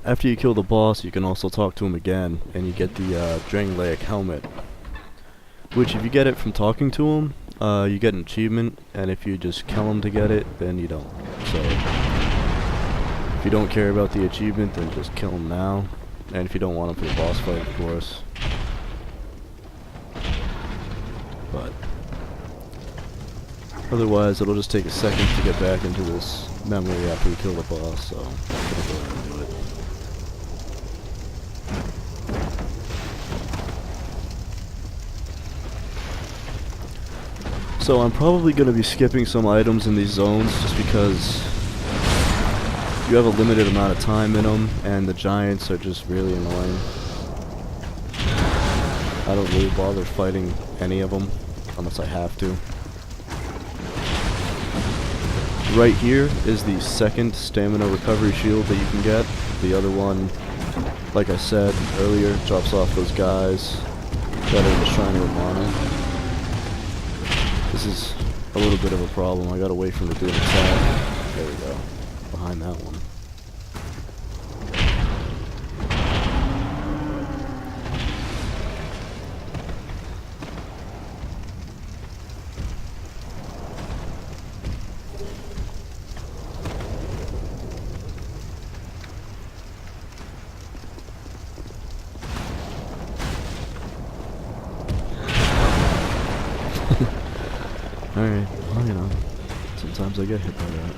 after you kill the boss, you can also talk to him again, and you get the Drangleic helmet. Which, if you get it from talking to him, you get an achievement, and if you just kill him to get it, then you don't. So, if you don't care about the achievement, then just kill him now. And if you don't want him for the boss fight, of course. But otherwise, it'll just take a second to get back into this memory after we kill the boss, so I'm gonna go ahead and do it. So I'm probably going to be skipping some items in these zones just because you have a limited amount of time in them, and the giants are just really annoying. I don't really bother fighting any of them unless I have to. Right here is the second stamina recovery shield that you can get. The other one, like I said earlier, drops off those guys that are in the Shrine of Mana. This is a little bit of a problem. I gotta wait for him to do an attack. There we go. Behind that one. Alright, well, you know, sometimes I get hit by that.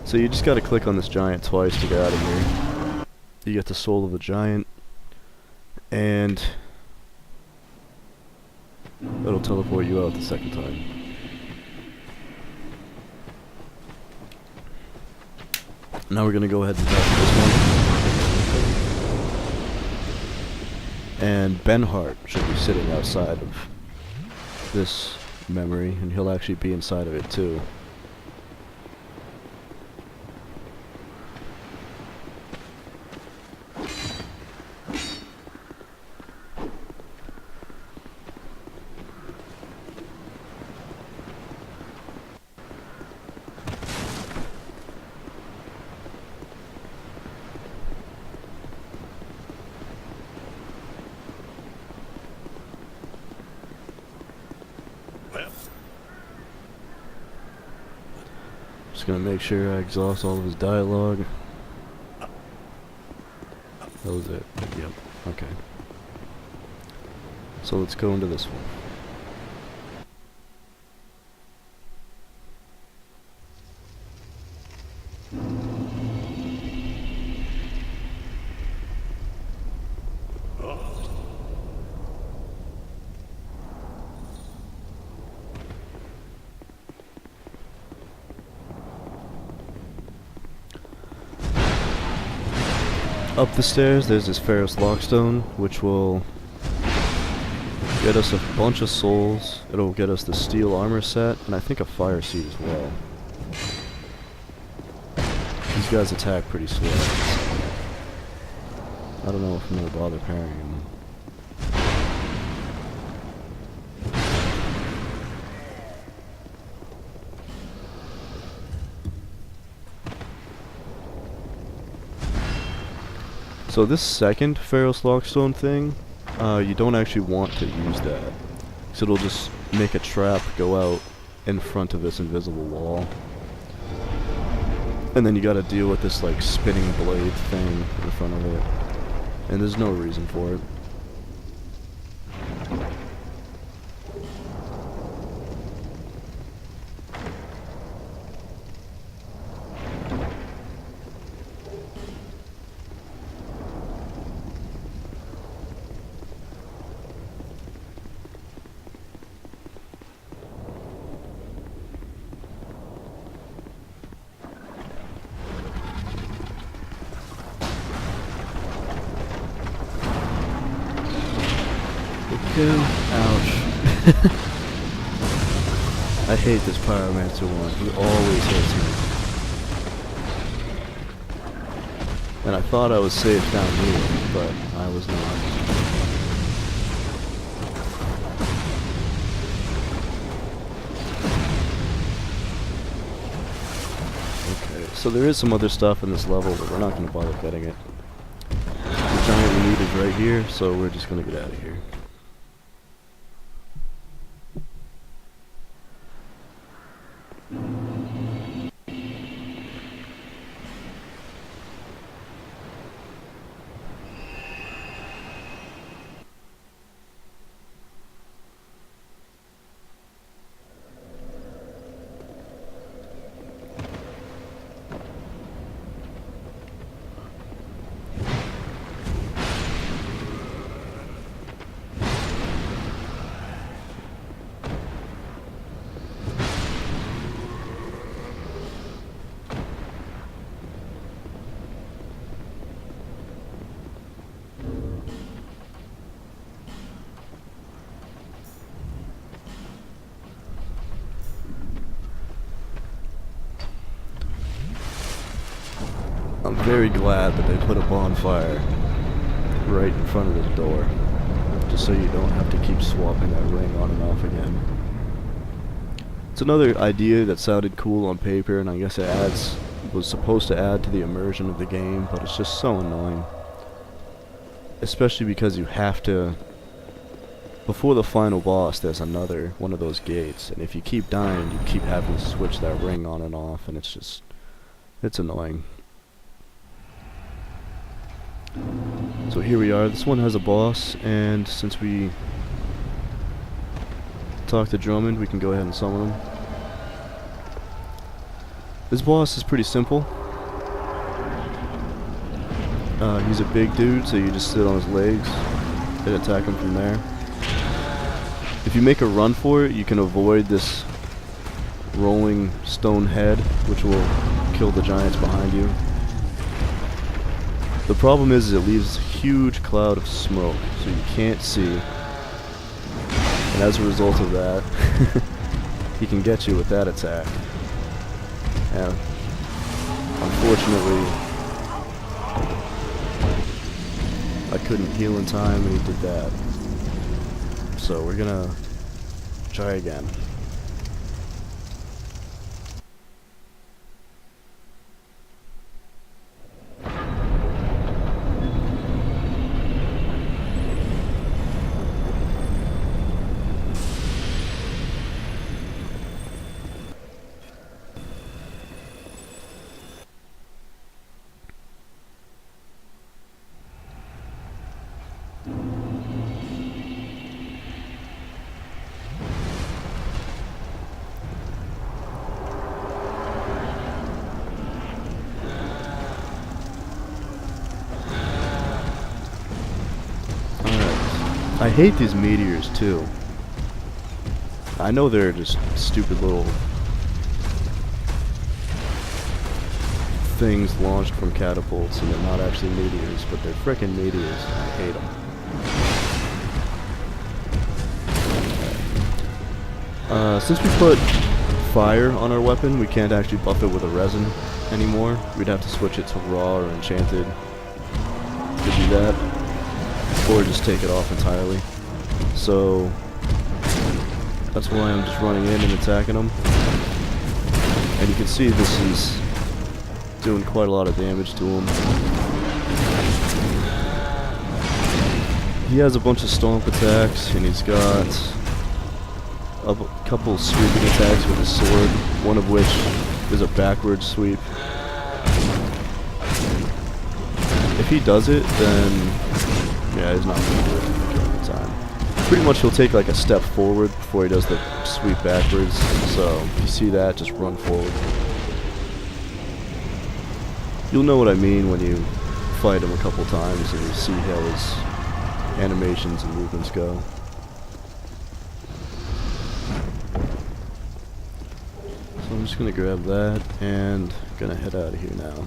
So you just gotta click on this giant twice to get out of here. You get the soul of the giant, and it'll teleport you out the second time. Now we're gonna go ahead and talk to this one. And Benhart should be sitting outside of this memory, and he'll actually be inside of it too. Just gonna make sure I exhaust all of his dialogue. That was it. Yep. Okay. So let's go into this one. Up the stairs, there's this Pharos Lockstone, which will get us a bunch of souls. It'll get us the steel armor set, and I think a fire seed as well. These guys attack pretty slow. I don't know if I'm gonna bother parrying them. So this second Pharos Lockstone thing, you don't actually want to use that. So it'll just make a trap go out in front of this invisible wall. And then you gotta deal with this like spinning blade thing in front of it. And there's no reason for it. Okay, ouch. I hate this Pyromancer one. He always hits me. And I thought I was safe down here, but I was not. Okay. So there is some other stuff in this level, but we're not going to bother getting it. The giant we need is right here, so we're just going to get out of here. I'm very glad that they put a bonfire right in front of this door, just so you don't have to keep swapping that ring on and off again. It's another idea that sounded cool on paper, and I guess it was supposed to add to the immersion of the game, but it's just so annoying. Especially because you have to, before the final boss, there's another one of those gates, and if you keep dying, you keep having to switch that ring on and off, and it's annoying. So here we are. This one has a boss, and since we talked to Drummond, we can go ahead and summon him. This boss is pretty simple. He's a big dude, so you just sit on his legs and attack him from there. If you make a run for it, you can avoid this rolling stone head, which will kill the giants behind you. The problem is it leaves a huge cloud of smoke, so you can't see. And as a result of that, he can get you with that attack. And unfortunately, I couldn't heal in time and he did that. So we're gonna try again. I hate these meteors too. I know they're just stupid little things launched from catapults and they're not actually meteors, but they're frickin' meteors and I hate them. Since we put fire on our weapon, we can't actually buff it with a resin anymore. We'd have to switch it to raw or enchanted to do that. Or just take it off entirely. So that's why I'm just running in and attacking him. And you can see this is doing quite a lot of damage to him. He has a bunch of stomp attacks, and he's got a couple sweeping attacks with his sword, one of which is a backward sweep. If he does it, then yeah, he's not going to do it during the time. Pretty much he'll take like a step forward before he does the sweep backwards. So if you see that, just run forward. You'll know what I mean when you fight him a couple times and you see how his animations and movements go. So I'm just going to grab that and going to head out of here now.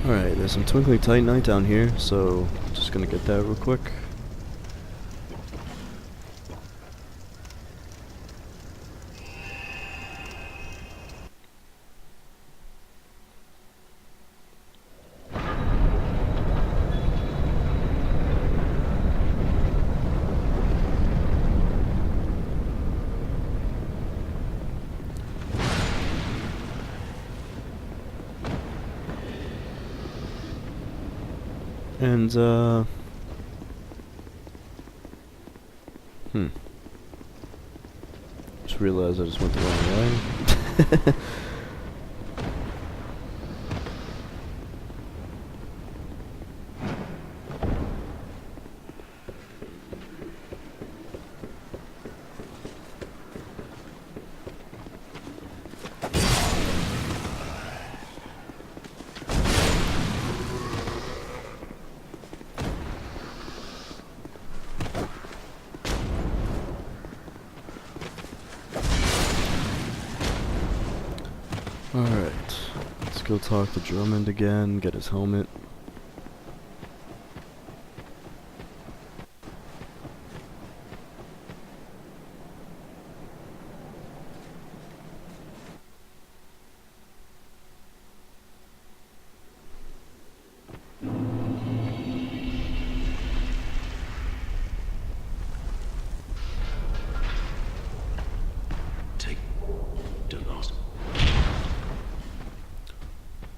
Alright, there's some Twinkling Titanite down here, so just gonna get that real quick. And, just realized I just went the wrong way. Alright, let's go talk to Drummond again, get his helmet.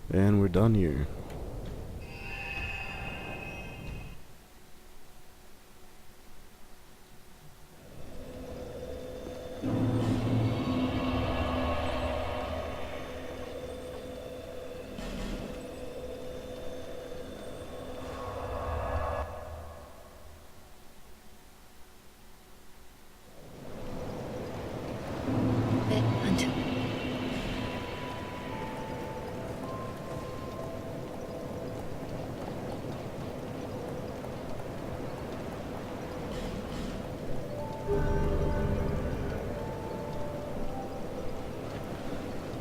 And we're done here. Until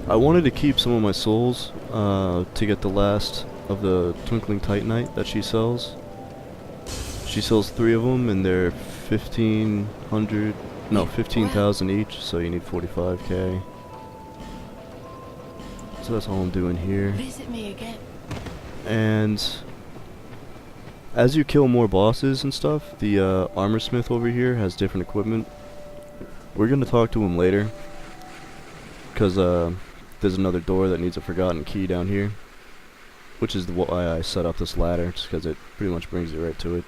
I wanted to keep some of my souls to get the last of the Twinkling Titanite that she sells. She sells 3 of them and they're 1500, no, 15,000 each, so you need 45k. So that's all I'm doing here. visit me again. And as you kill more bosses and stuff, the armor smith over here has different equipment. We're gonna talk to him later, because there's another door that needs a forgotten key down here, which is why I set up this ladder, just because it pretty much brings you right to it.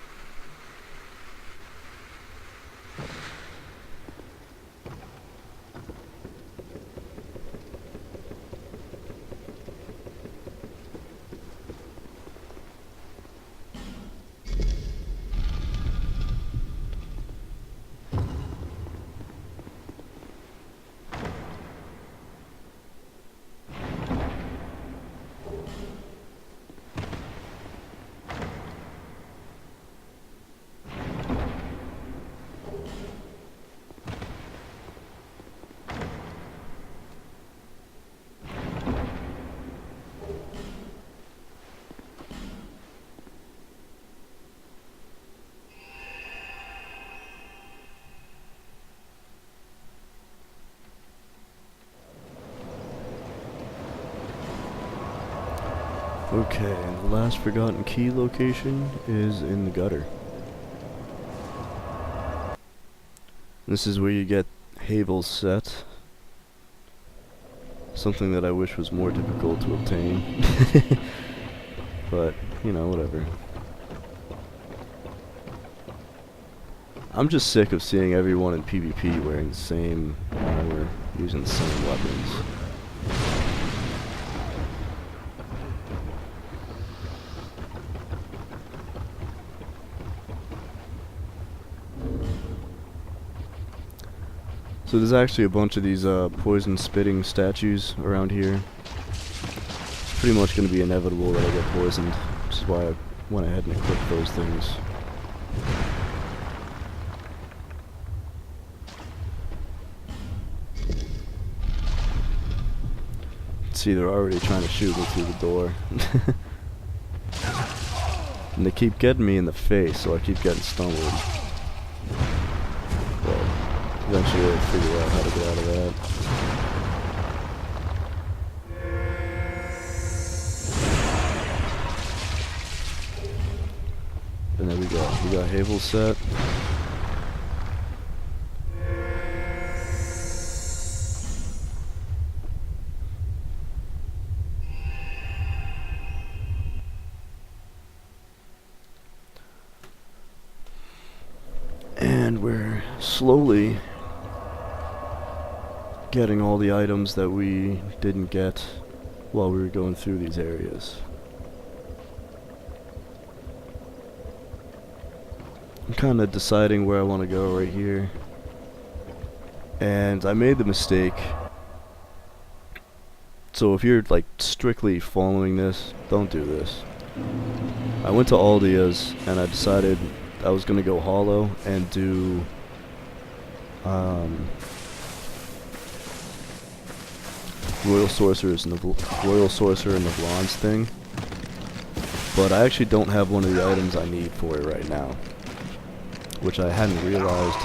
Okay, and the last forgotten key location is in the gutter. This is where you get Havel's set. Something that I wish was more difficult to obtain. But, you know, whatever. I'm just sick of seeing everyone in PvP wearing the same armor, using the same weapons. So there's actually a bunch of these poison spitting statues around here. It's pretty much going to be inevitable that I get poisoned, which is why I went ahead and equipped those things. See, they're already trying to shoot me through the door. And they keep getting me in the face, so I keep getting stumbled. But eventually I'll figure out how to get out of that. And there we go. We got Havel set. we're slowly getting all the items that we didn't get while we were going through these areas. I'm kind of deciding where I want to go right here. And I made the mistake. So if you're like strictly following this, don't do this. I went to Aldia's and I decided I was gonna go hollow and do Royal Sorcerer and the Blondes thing. But I actually don't have one of the items I need for it right now, which I hadn't realized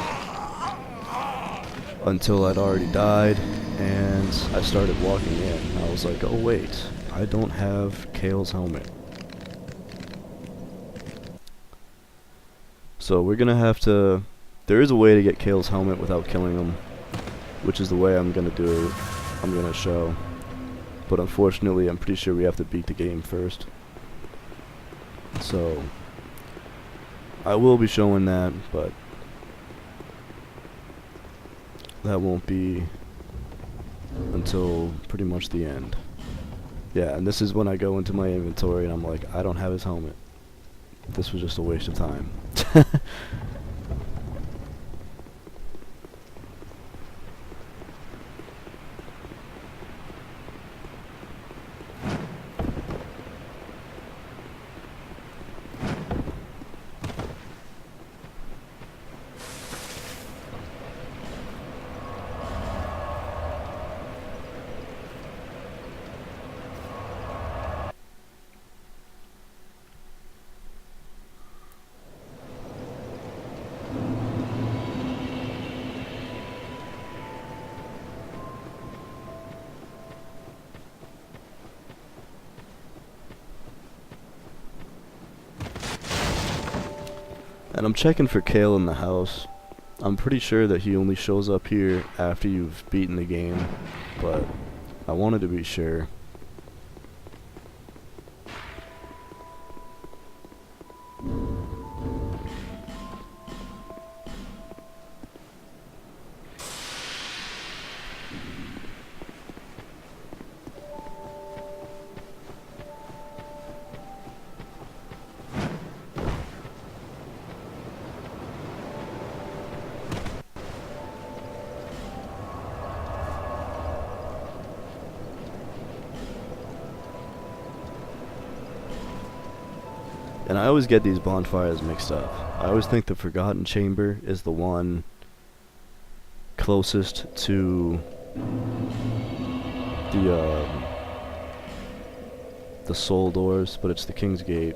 until I'd already died and I started walking in. I was like, oh wait, I don't have Kale's helmet. So we're gonna have to... There is a way to get Kale's helmet without killing him, which is the way I'm gonna do it. I'm gonna show. But unfortunately, I'm pretty sure we have to beat the game first. So I will be showing that, but that won't be until pretty much the end. Yeah, and this is when I go into my inventory and I'm like, I don't have his helmet. This was just a waste of time. And I'm checking for Kale in the house. I'm pretty sure that he only shows up here after you've beaten the game, but I wanted to be sure. And I always get these bonfires mixed up. I always think the Forgotten Chamber is the one closest to the Soul Doors, but it's the King's Gate.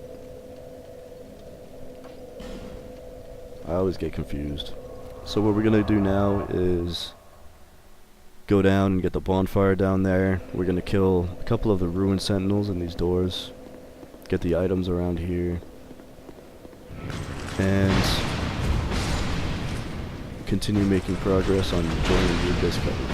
I always get confused. So what we're gonna do now is go down and get the bonfire down there. We're gonna kill a couple of the ruined sentinels in these doors, get the items around here, and continue making progress on joining the Abyss Covenant.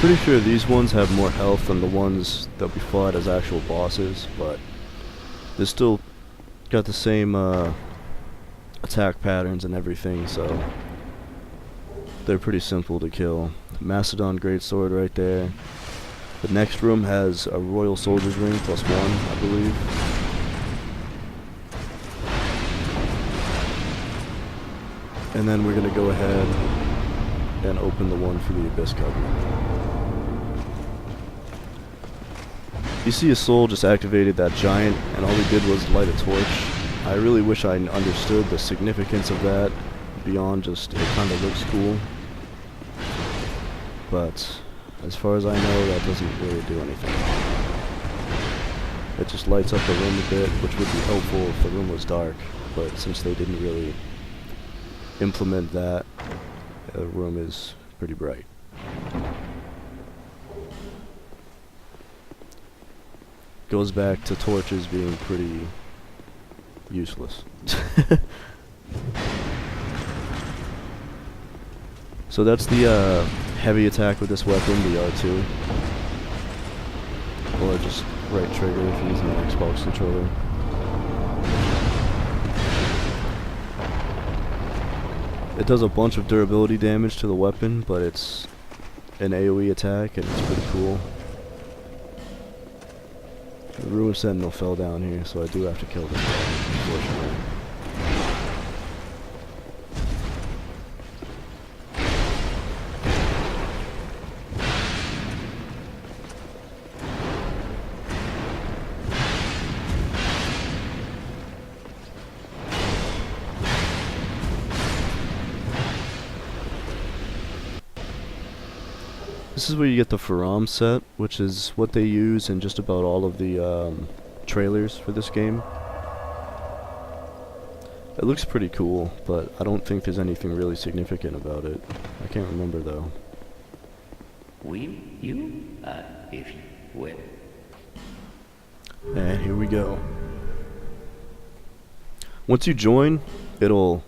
Pretty sure these ones have more health than the ones that we fought as actual bosses, but they still got the same attack patterns and everything, so they're pretty simple to kill. Mastodon Greatsword right there. The next room has a Royal Soldier's Ring +1, I believe. And then we're gonna go ahead and open the one for the Abyss Covenant. You see a soul just activated that giant, and all he did was light a torch. I really wish I understood the significance of that beyond just it kind of looks cool. But as far as I know, that doesn't really do anything. It just lights up the room a bit, which would be helpful if the room was dark, but since they didn't really implement that, the room is pretty bright. goes back to torches being pretty useless. So that's the heavy attack with this weapon, the R2. Or just right trigger if you're using an Xbox controller. It does a bunch of durability damage to the weapon, but it's an AoE attack and it's pretty cool. The Ruined Sentinel fell down here, so I do have to kill this guy, unfortunately. This is where you get the Faram set, which is what they use in just about all of the trailers for this game. It looks pretty cool, but I don't think there's anything really significant about it. I can't remember though. Will you? If you will. And here we go. Once you join, he'll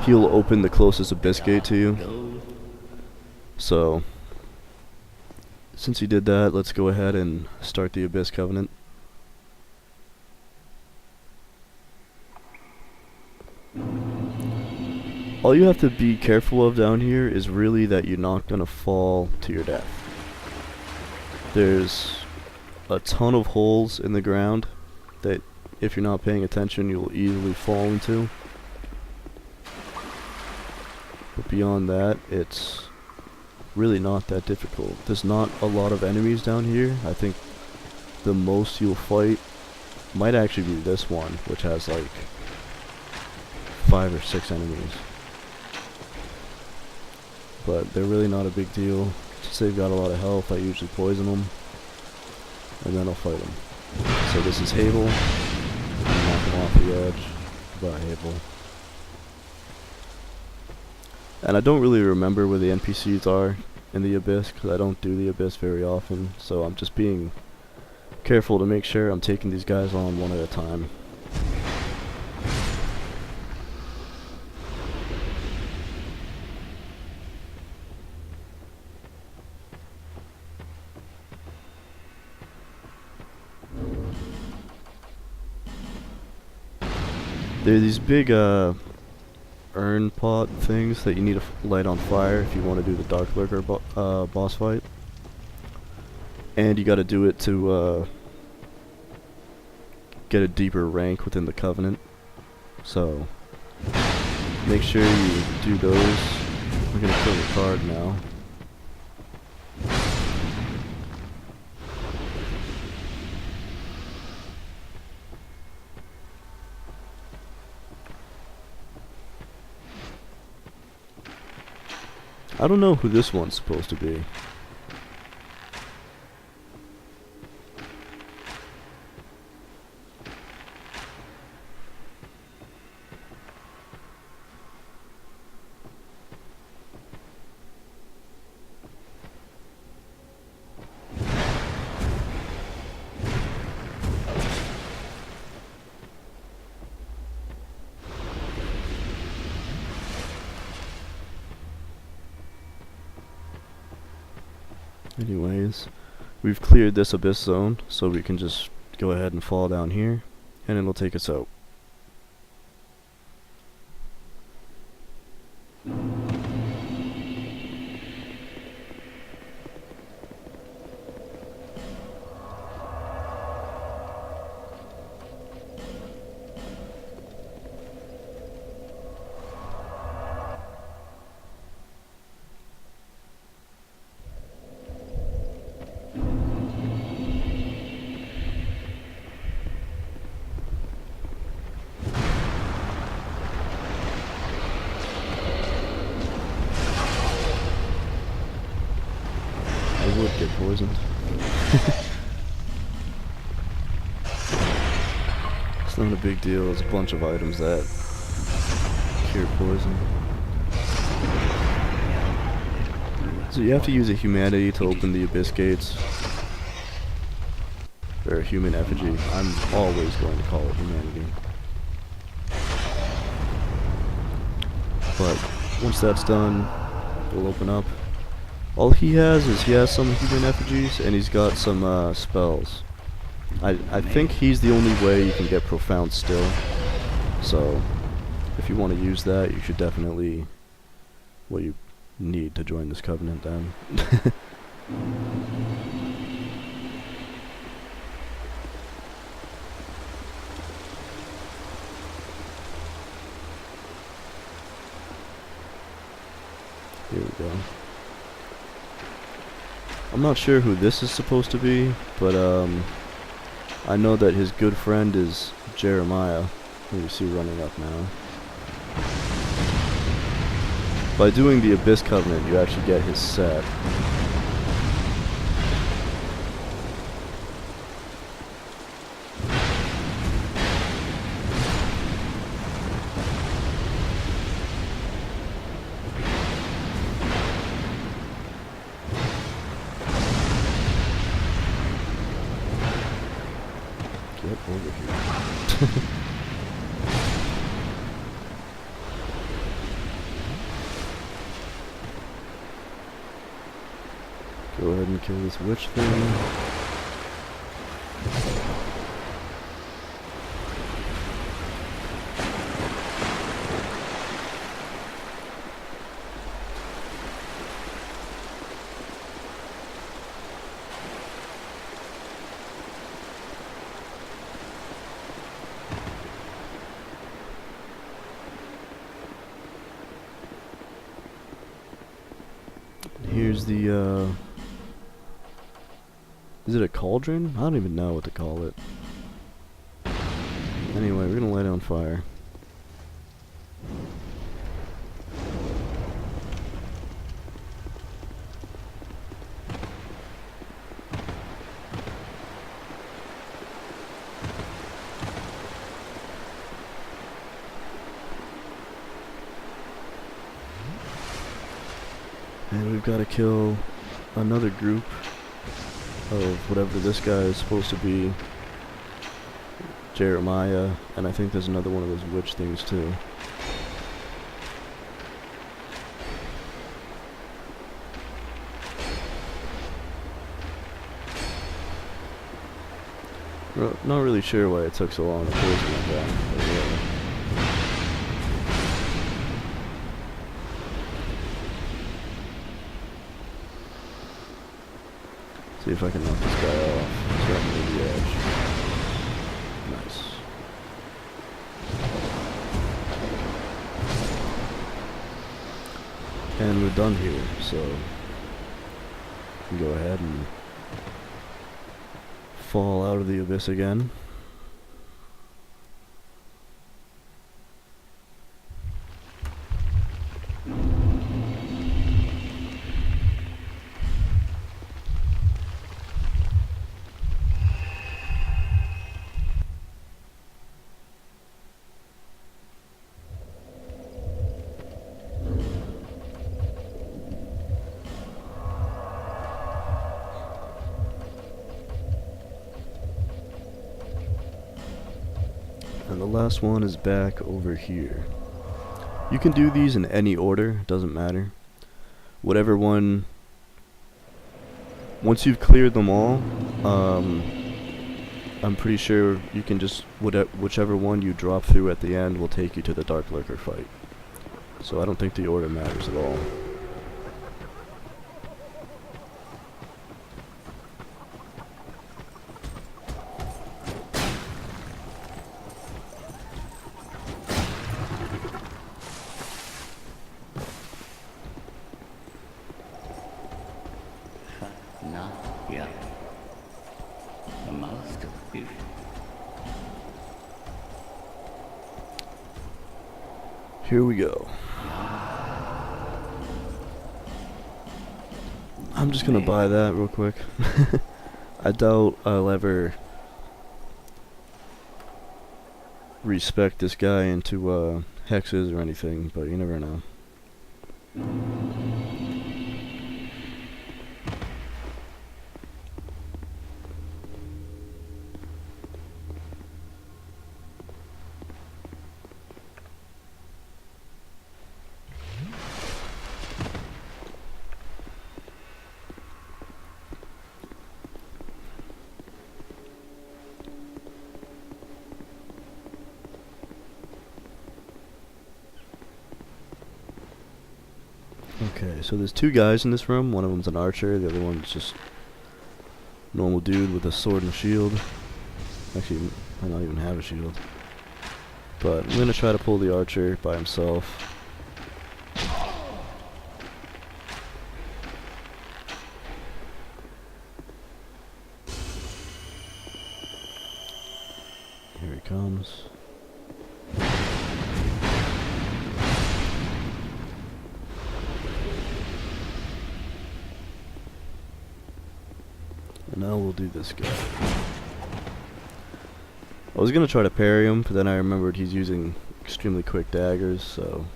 open the closest abyss gate to you. So, since he did that, let's go ahead and start the Abyss Covenant. All you have to be careful of down here is really that you're not going to fall to your death. There's a ton of holes in the ground that if you're not paying attention you'll easily fall into. But beyond that, it's really not that difficult. There's not a lot of enemies down here. I think the most you'll fight might actually be this one, which has like 5 or 6 enemies. But they're really not a big deal. Since they've got a lot of health, I usually poison them, and then I'll fight them. So this is Havel. Knock him off the edge. Bye, Havel. And I don't really remember where the NPCs are in the Abyss, because I don't do the Abyss very often, so I'm just being careful to make sure I'm taking these guys on one at a time. There are these big urn pot things that you need to light on fire if you want to do the Dark Lurker boss fight. And you gotta do it to get a deeper rank within the Covenant. So, make sure you do those. I'm gonna kill the card now. I don't know who this one's supposed to be. Anyways, we've cleared this abyss zone, so we can just go ahead and fall down here, and it'll take us out. I would get poisoned. It's not a big deal, there's a bunch of items that cure poison. So you have to use a humanity to open the abyss gates. or human effigy. I'm always going to call it humanity. But once that's done, we'll open up. All he has some human effigies, and he's got some spells. I think he's the only way you can get profound still. So if you want to use that, you should definitely, well, you need to join this covenant then. Here we go. I'm not sure who this is supposed to be, but I know that his good friend is Jeremiah, who you see running up now. By doing the Abyss Covenant, you actually get his set. Get over here. Go ahead and kill this witch thing. Here's the, is it a cauldron? I don't even know what to call it. Anyway, we're gonna light it on fire. And we've got to kill another group of whatever this guy is supposed to be. Jeremiah, and I think there's another one of those witch things too. Not really sure why it took so long to poison like that, but yeah. See if I can knock this guy off. He's right near the edge. Nice. And we're done here, so we can go ahead and fall out of the abyss again. And the last one is back over here. You can do these in any order, doesn't matter. Whatever one, once you've cleared them all, I'm pretty sure you can just, whichever one you drop through at the end will take you to the Dark Lurker fight. So I don't think the order matters at all. Not yet. The master is. Here we go. I'm just gonna buy that real quick. I doubt I'll ever respect this guy into hexes or anything, but you never know. Okay, so there's two guys in this room. One of them's an archer, the other one's just normal dude with a sword and shield. Actually, I don't even have a shield. But I'm gonna try to pull the archer by himself. Here he comes. And now we'll do this guy. I was gonna try to parry him, but then I remembered he's using extremely quick daggers, so...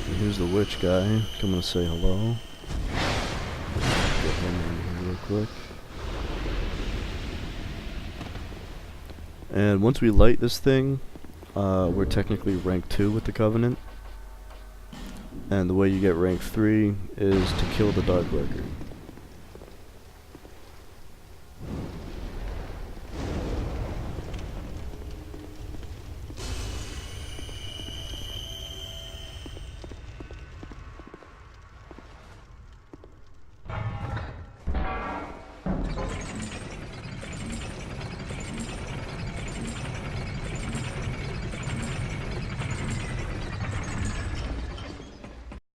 And here's the witch guy, coming to say hello. Get him in here real quick. And once we light this thing, we're technically rank 2 with the Covenant. And the way you get rank 3 is to kill the Dark Lurker.